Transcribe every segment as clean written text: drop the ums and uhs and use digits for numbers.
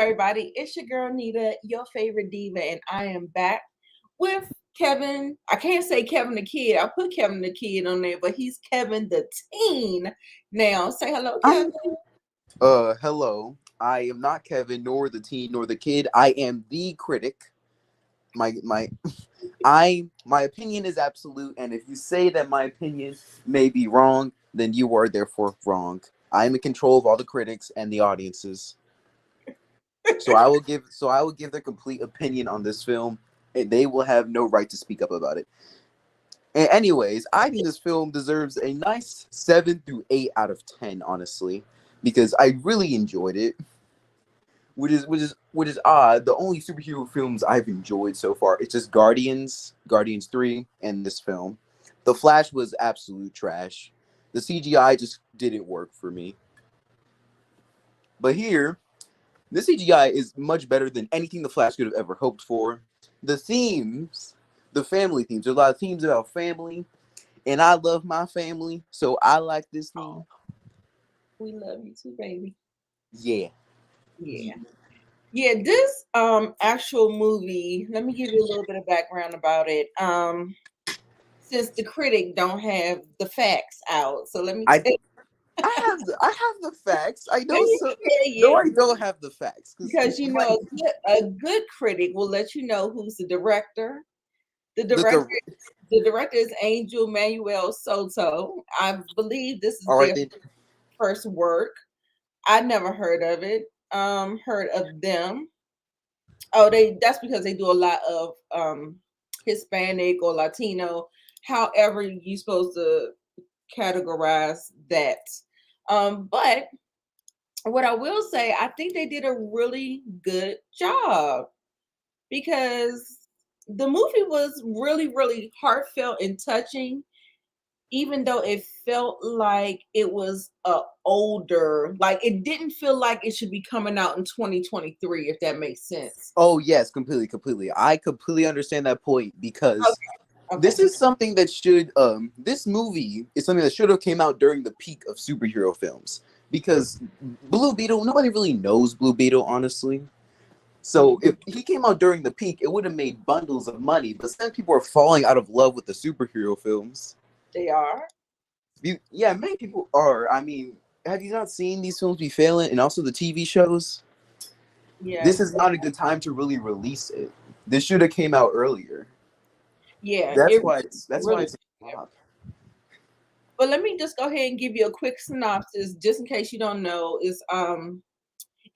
everybody? It's your girl Nita, your favorite diva, and I am back with Kevin. I can't say Kevin the Kid. I put Kevin the Kid on there, but he's Kevin the Teen now. Say hello, Kevin. Hello. I am not Kevin, nor the teen, nor the kid. I am the critic. My my opinion is absolute, and if you say that my opinion may be wrong, then you are therefore wrong. I am in control of all the critics and the audiences. So I will give their complete opinion on this film, and they will have no right to speak up about it. And anyways, I think this film deserves a nice 7 through 8 out of 10, honestly, because I really enjoyed it. Which is odd. The only superhero films I've enjoyed so far it's just Guardians 3, and this film. The Flash was absolute trash. The CGI just didn't work for me. But here, the CGI is much better than anything the Flash could have ever hoped for. The themes, the family themes, there's a lot of themes about family, and I love my family, so I like this theme. We love you too, baby. Yeah. Yeah, this actual movie, let me give you a little bit of background about it. Since the critic don't have the facts out. So let me I tell you. I have the facts. I Let know me so. tell No, you. I don't have the facts Because you know a good critic will let you know who's the director. The director the the director is Angel Manuel Soto. I believe this is all right their then. first work. I never heard of it. Heard of them. Oh, that's because they do a lot of Hispanic or Latino, however you supposed to categorize that. But what I will say, I think they did a really good job because the movie was really, really heartfelt and touching, even though it felt like it was older, like it didn't feel like it should be coming out in 2023, if that makes sense. Oh yes, completely. I completely understand that point because Okay. this is something that should this movie is something that should have came out during the peak of superhero films because Blue Beetle, nobody really knows Blue Beetle, honestly. So if he came out during the peak, it would have made bundles of money. But since people are falling out of love with the superhero films, They are. yeah, many people are. I mean, have you not seen these films be failing, and also the TV shows? Yes. This is not a good time to really release it. This should have came out earlier. Yeah, That's it why it's a flop. but let me just go ahead and give you a quick synopsis, just in case you don't know.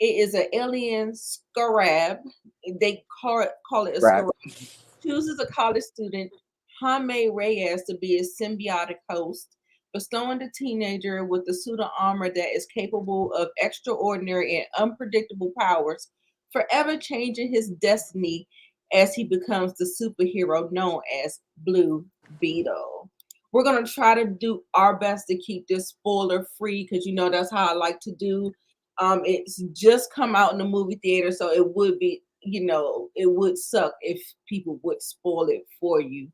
It is an alien scarab. They call it a Crap. scarab. Chooses a college student, Jaime Reyes, to be a symbiotic host, bestowing the teenager with a suit of armor that is capable of extraordinary and unpredictable powers, forever changing his destiny as he becomes the superhero known as Blue Beetle. We're going to try to do our best to keep this spoiler free because you know that's how I like to do. It's just come out in the movie theater, so it would be, it would suck if people would spoil it for you.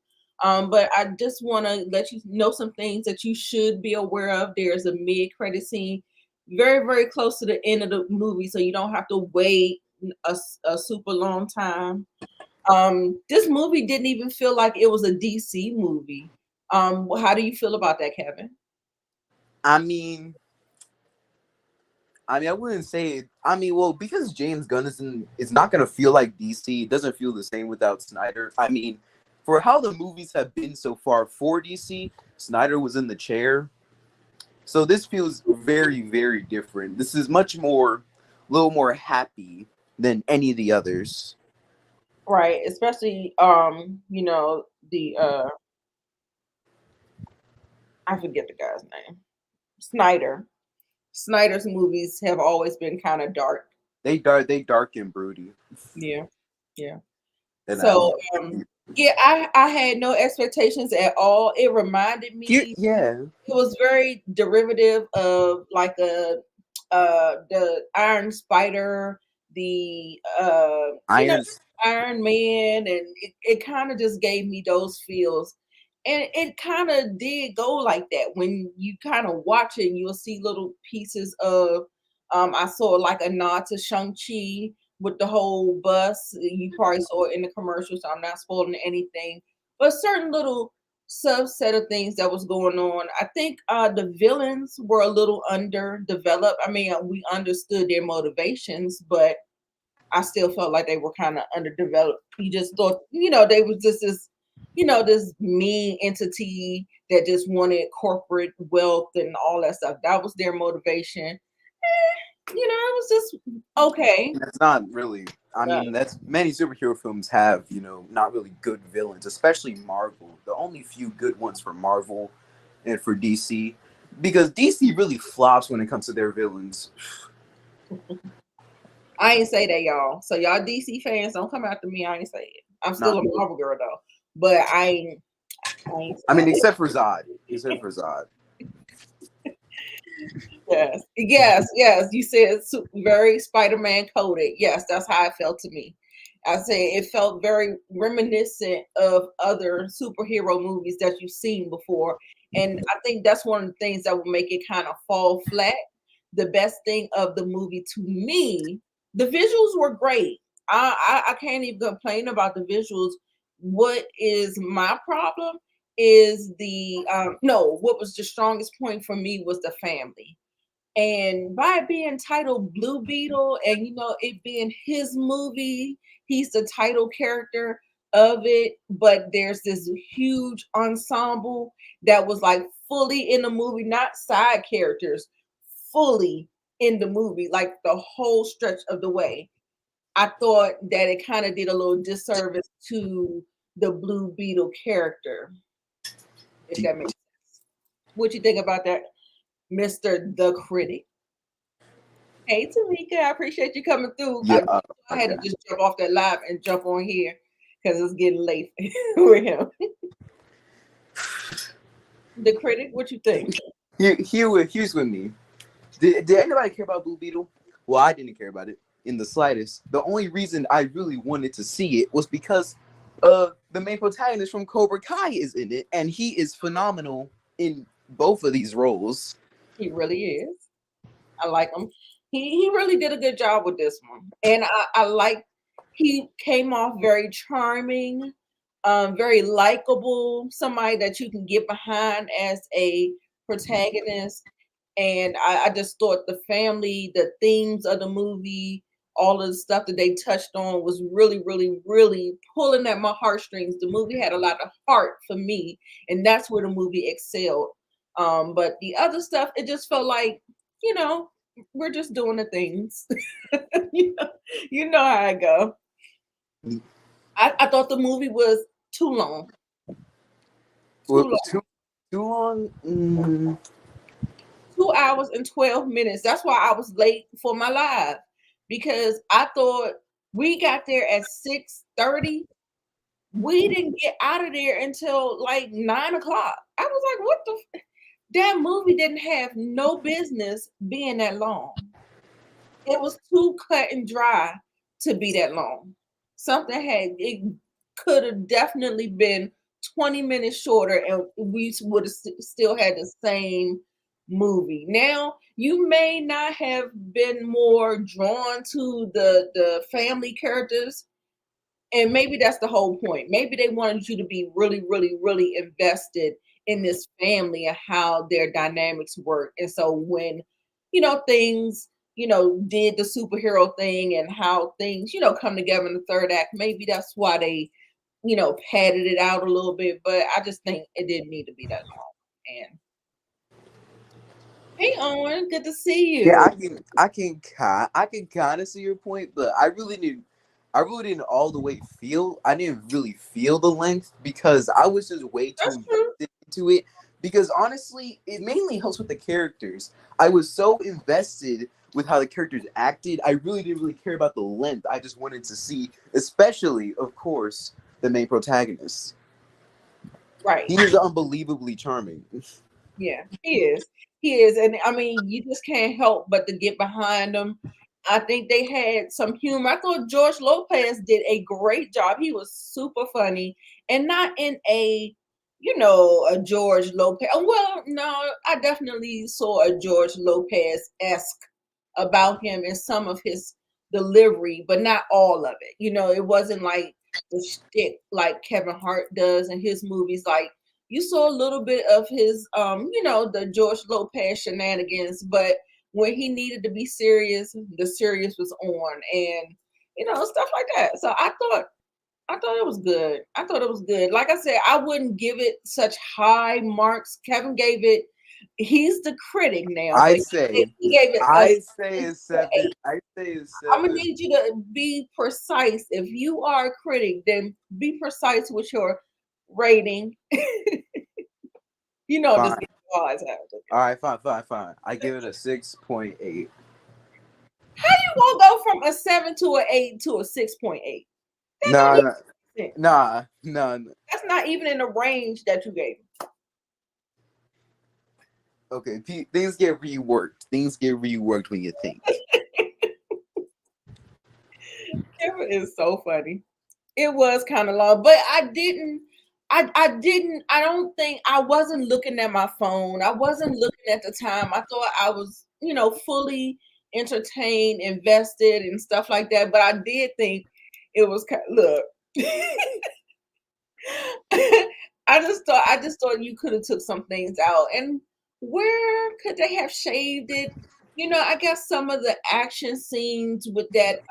But I just want to let you know some things that you should be aware of. There's a mid-credit scene very, very close to the end of the movie, so you don't have to wait a super long time. This movie didn't even feel like it was a DC movie. How do you feel about that, Kevin? I mean, I wouldn't say it. Well, because James Gunn it's not gonna feel like DC. It doesn't feel the same without Snyder. For how the movies have been so far for DC, Snyder was in the chair, so this feels very, very different. This is much more, a little more happy than any of the others. Right, especially the I forget the guy's name. Snyder. Snyder's movies have always been kind of dark. They dark and broody. Yeah. Yeah. And So yeah, I had no expectations at all. It reminded me, yeah, it was very derivative of like the Iron Spider, the Iron. Iron Man, and it kind of just gave me those feels. And it kind of did go like that. When you kind of watch it, you'll see little pieces of I saw like a nod to Shang-Chi. with the whole bus. You probably saw it in the commercial, so I'm not spoiling anything. But certain little subset of things that was going on. I think the villains were a little underdeveloped. I mean, we understood their motivations, but I still felt like they were kind of underdeveloped. You just thought, they was just this, this mean entity that just wanted corporate wealth and all that stuff. That was their motivation. It was just okay. That's not really. I Uh, mean, that's many superhero films have, not really good villains, especially Marvel. The only few good ones for Marvel and for DC, because DC really flops when it comes to their villains. I ain't say that, y'all. So y'all DC fans, don't come after me. I ain't say it. I'm still Not a really. Marvel girl though, but I ain't I mean, say except for Zod. Except for Zod. Yes, yes, yes. You said very Spider-Man coded. Yes, that's how it felt to me. I say it felt very reminiscent of other superhero movies that you've seen before, and I think that's one of the things that will make it kind of fall flat. The best thing of the movie to me, the visuals were great. I can't even complain about the visuals. What is my problem is the no. What was the strongest point for me was the family, and by it being titled Blue Beetle and it being his movie, he's the title character of it, but there's this huge ensemble that was like fully in the movie, not side characters, fully in the movie, like the whole stretch of the way. I thought that it kind of did a little disservice to the Blue Beetle character, if that makes sense. What you think about that, Mr. The Critic? Hey Tamika, I appreciate you coming through. Yeah. I had to Okay. just jump off that live and jump on here because it's getting late with him. The critic, what you think? Here's with me. Did anybody care about Blue Beetle? Well, I didn't care about it in the slightest. The only reason I really wanted to see it was because the main protagonist from Cobra Kai is in it, and he is phenomenal in both of these roles. He really is. I like him. He really did a good job with this one, and I like. He came off very charming, very likable, somebody that you can get behind as a protagonist. And I just thought the family, the themes of the movie, all of the stuff that they touched on was really, really, really pulling at my heartstrings. The movie had a lot of heart for me, and that's where the movie excelled. But the other stuff, it just felt like, you know, we're just doing the things. you know, you know how I go. I thought the movie was too long. Too Well, long. too long. 2 hours and 12 minutes. That's why I was late for my live because I thought we got there at 6:30. We didn't get out of there until like 9 o'clock. I was like, what the that movie didn't have no business being that long. It was too cut and dry to be that long. Something had it could have definitely been 20 minutes shorter and we would have still had the same movie. Now, you may not have been more drawn to the family characters, and maybe that's the whole point. Maybe they wanted you to be really, really, really invested in this family and how their dynamics work. And so when, things, did the superhero thing and how things, come together in the third act, maybe that's why they, padded it out a little bit. But I just think it didn't need to be that long. And hey Owen, good to see Yeah, you. I can kind of see your point, but I really didn't all the way feel. I didn't really feel the length because I was just way too That's true. invested into it. Because honestly, it mainly helps with the characters. I was so invested with how the characters acted. I really didn't really care about the length. I just wanted to see, especially, of course, the main protagonist. Right. He is unbelievably charming. Yeah, he is. He is. And I mean, you just can't help but to get behind him. I think they had some humor. I thought George Lopez did a great job. He was super funny and not in a George Lopez. Well, no, I definitely saw a George Lopez esque about him in some of his delivery, but not all of it. It wasn't like the shtick like Kevin Hart does in his movies. Like you saw a little bit of his, the George Lopez shenanigans, but when he needed to be serious, the serious was on, and stuff like that. So I thought it was good. I thought it was good. Like I said, I wouldn't give it such high marks. Kevin gave it. He's the critic now, but I'd say, he gave it a I'd say 7 a to seven. 8. I'd say a I'm gonna seven. need you to be precise. If you are a critic, then be precise with your rating. This Fine. is hard. All right, fine. I give it a 6.8. How you gonna go from a 7 to an 8 to a 6.8? That don't Nah, even nah, make sense. nah. That's not even in the range that you gave. Okay, things get reworked. Things get reworked when you think. Kevin is so funny. It was kind of long, but I don't think I wasn't looking at my phone. I wasn't looking at the time. I thought I was, fully entertained, invested, and stuff like that. But I did think it was look. I just thought you could have took some things out. And where could they have shaved it? I guess some of the action scenes with that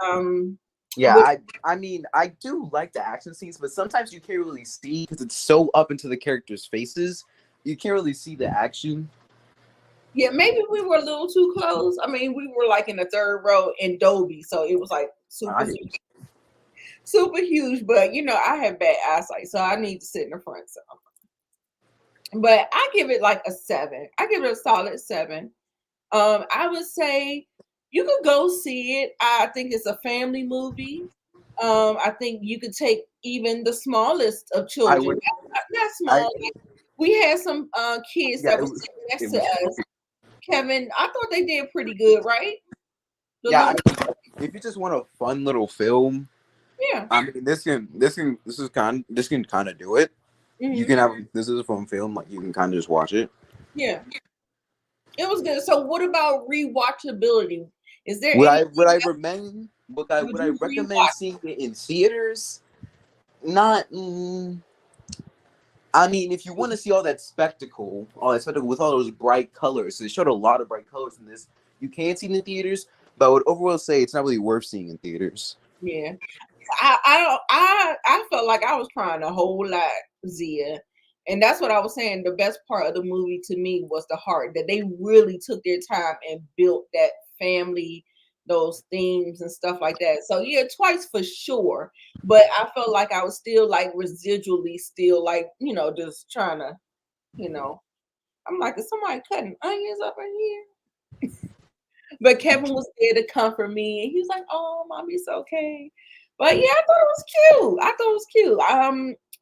Yeah, with I mean, I do like the action scenes, but sometimes you can't really see because it's so up into the characters' faces. You can't really see the action. yeah, maybe we were a little too close. I mean, we were like in the third row in Dolby, so it was like super, I, super, super huge. But I have bad eyesight, so I need to sit in the front. So, but I give it like a 7. I give it a solid 7. I would say you could go see it. I think it's a family movie. I think you could take even the smallest of I children. would, Not I small. We had some kids yeah, that were sitting it next to was, us. Kevin, I thought they did pretty good, right? The yeah. little, If you just want a fun little film, yeah. I mean, this can kind of do it. You Hmm. can have this is a fun film, like you can kind of just watch it. Yeah, it was good. So, what about rewatchability? Is there Would anything I would I else recommend would would I you recommend rewatch? seeing it in theaters? Not. I mean, if you want to see all that spectacle with all those bright colors, they showed a lot of bright colors in this. You can see it in theaters, but I would overall say it's not really worth seeing in theaters. Yeah, I felt like I was trying a whole lot, Zia, and that's what I was saying. The best part of the movie to me was the heart that they really took their time and built that family, those themes and stuff like that. So yeah, twice for sure. But I felt like I was still like residually still like just trying to you know. I'm like, is somebody cutting onions up in here? But Kevin was there to comfort me, and he was like, "Oh, mommy, it's okay." But yeah, I thought it was cute. I thought it was cute.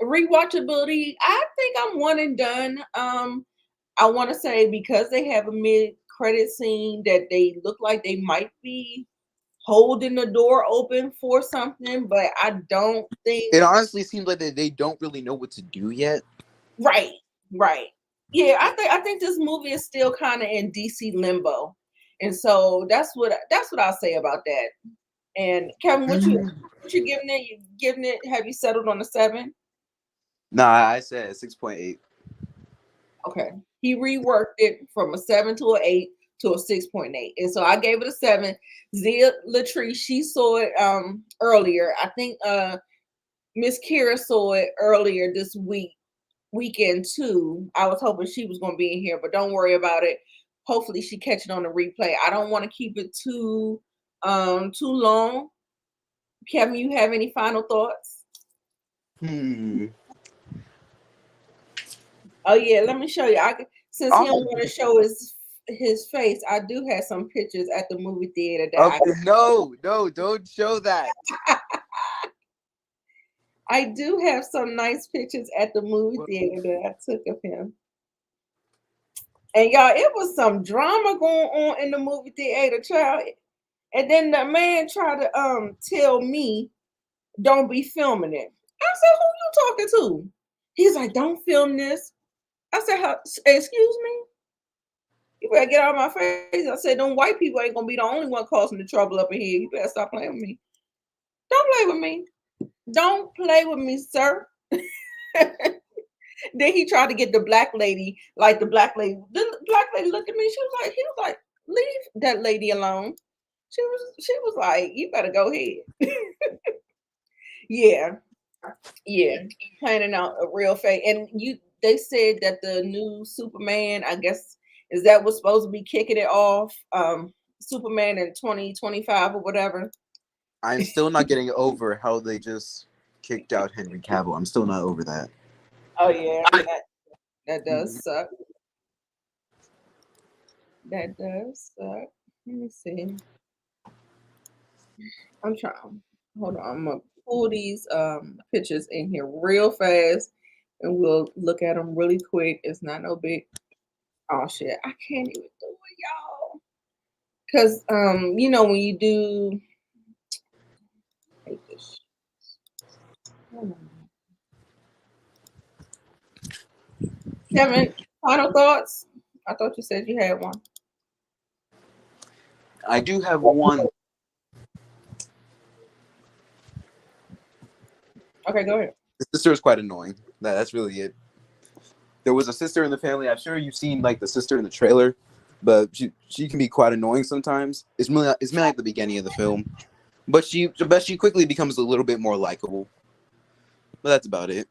Rewatchability. I think I'm one and done. I want to say because they have a mid-credit scene that they look like they might be holding the door open for something, but I don't think. It honestly seems like they don't really know what to do yet. Right, right. Yeah, I think this movie is still kind of in DC limbo, and so that's what I'll say about that. And Kevin, what you giving it? You giving it? Have you settled on a 7? Nah, I said 6.8. Okay, he reworked it from a 7 to an 8 to a 6.8, and so I gave it a 7. Zia Latrice, she saw it earlier. I think Miss Kira saw it earlier this weekend too. I was hoping she was going to be in here, but don't worry about it. Hopefully she catch it on the replay. I don't want to keep it too long. Kevin, you have any final thoughts? Hmm. Oh yeah, let me show you. Since he Oh, don't want to show his face, I do have some pictures at the movie theater that okay, no, don't show that. I do have some nice pictures at the movie theater that I took of him. And y'all, it was some drama going on in the movie theater, child. And then the man tried to tell me, don't be filming it. I said, who you talking to? He's like, don't film this. I said, excuse me? You better get out of my face. I said, them white people ain't gonna be the only one causing the trouble up in here. You better stop playing with me. Don't play with me. Don't play with me, sir. Then he tried to get the black lady, like the black lady. The black lady looked at me. He was like, leave that lady alone. She was like, you better go ahead. Yeah, yeah. Planning out a real fake. And they said that the new Superman, I guess, is that what's supposed to be kicking it off? Superman in 2025 or whatever. I'm still not getting over how they just kicked out Henry Cavill. I'm still not over that. Oh yeah, that does suck. That does suck. Let me see. I'm trying. Hold on. I'm gonna pull these pictures in here real fast, and we'll look at them really quick. It's not no big. Oh shit! I can't even do it, y'all. Cause when you do. Hate this. Hold on. Kevin, final thoughts. I thought you said you had one. I do have one. Okay, go ahead. The sister is quite annoying. That's really it. There was a sister in the family. I'm sure you've seen like the sister in the trailer, but she can be quite annoying sometimes. It's mainly at the beginning of the film, but she quickly becomes a little bit more likable. But that's about it.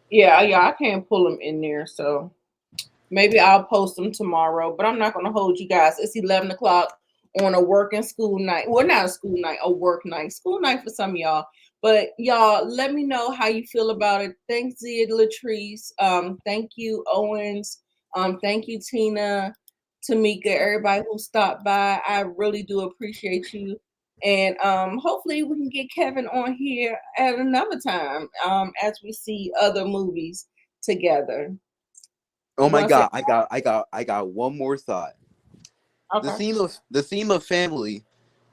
Yeah, I can't pull them in there, so maybe I'll post them tomorrow, but I'm not going to hold you guys. It's 11 o'clock on a working school night. Well, not a school night, a work night. School night for some of y'all. But y'all, let me know how you feel about it. Thanks, Zia Latrice. Thank you, Owens. Thank you, Tina, Tamika, everybody who stopped by. I really do appreciate you. And hopefully we can get Kevin on here at another time as we see other movies together. Oh You my want to say god, I got one more thought. okay? The theme of family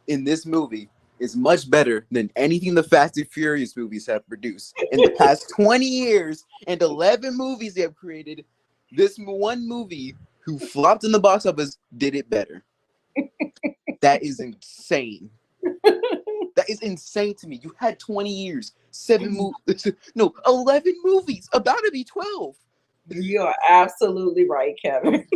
in this movie is much better than anything the Fast and Furious movies have produced in the past 20 years and 11 movies they have created. This one movie who flopped in the box office did it better. That is insane. That is insane to me. You had 20 years, 11 movies, about to be 12. You are absolutely right, Kevin.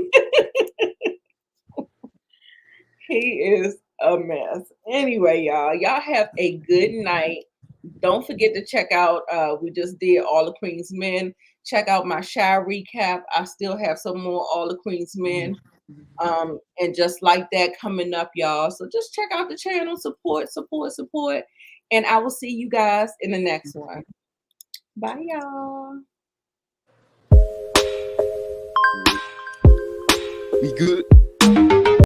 He is a mess. Anyway, y'all have a good night. Don't forget to check out, we just did All the Queen's Men. Check out my Shy recap. I still have some more All the Queen's Men. And just like that coming up, y'all. So just check out the channel, support. And I will see you guys in the next one. Bye, y'all. We good?